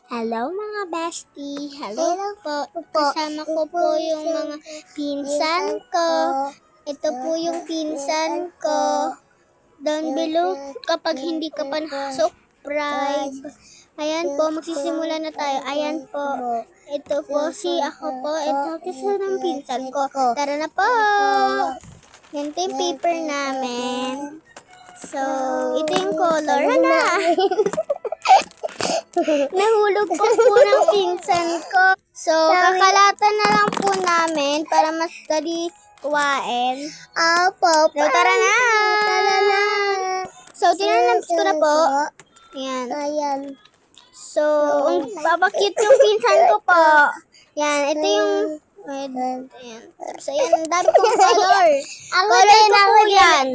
Hello mga bestie. Hello po. Kasama ko po yung mga pinsan ko. Ito po yung pinsan ko. Down below, kapag hindi ka pa nakasubscribe. Ayan po, magsisimula na tayo. Ayan po. Ito po si ako po. Ito kasi ng pinsan ko. Tara na po. Yan po yung paper namin. So, ito yung color. Hala! Nahulog po ng pinsan ko. So, kakalatan na lang po namin para mas dali kuwain. Opo. So, tara na! Tara na. So, tinanapis ko na po. Yan. Ayan. So, babakit yung pinsan ko po. Yan, ito yung red. Ayan. Tapos, ayan, ang dami kong color. Color ko po yan.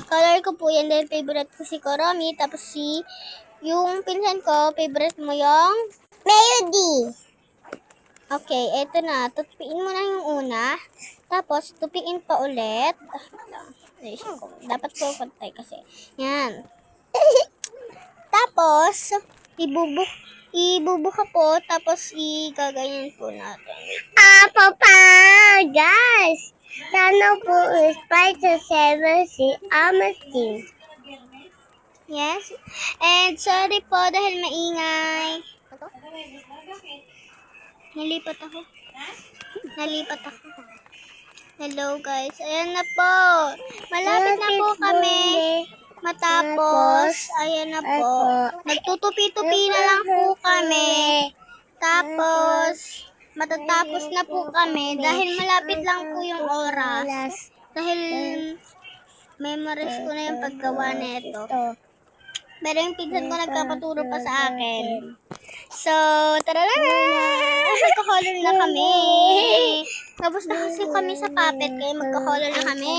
Color ko po yan dahil favorite ko si Koromi. Tapos yung pinsan ko, favorite mo yung Melody. okay, eto na. Tutupiin mo na yung una. Tapos, tupiin pa ulit. Dapat ko pantay kasi. Yan. Tapos, ibubuka po. Tapos, igaganyan po natin. Papa, guys. Sana po Spider 7 si Amastin. Yes. And sorry po dahil maingay. Nalipat ako. Hello guys. Ayan na po. Malapit na po kami matapos. Ayan na po. Nagtutupi-tupi na lang po kami. Tapos, matatapos na po kami dahil malapit lang po yung oras. Dahil memorize ko na yung paggawa na ito. Pero yung pinsan ko nagkapaturo pa sa akin. So, tara na! Magka-color na kami. Tapos na kasi kami sa puppet, kaya magka-color na kami.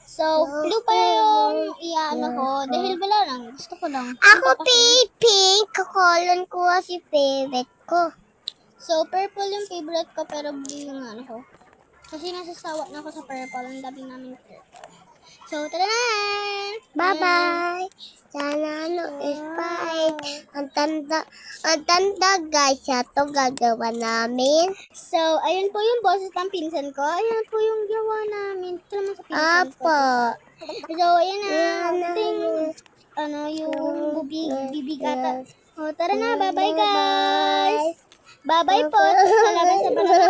So, blue pa yung iano ko. Dahil wala lang, gusto ko lang. Ako pink. Kakolon ko si favorite ko. So, purple yung favorite ko, pero blue yung ano ko. Kasi nasasawa na ako sa purple. Ang dami namin purple. So, tara na! Bye-bye. Sana Sprite. Ang tanda guys. Ito gagawa namin. So, ayun po yung boses ng pinsan ko. Ayun po yung gawa namin. Ito naman sa pinsan ko. Apo. So, ayun na. Ito yung bibigata. O, tara na. Bye-bye, guys. Bye-bye po. Salamat sa panonood.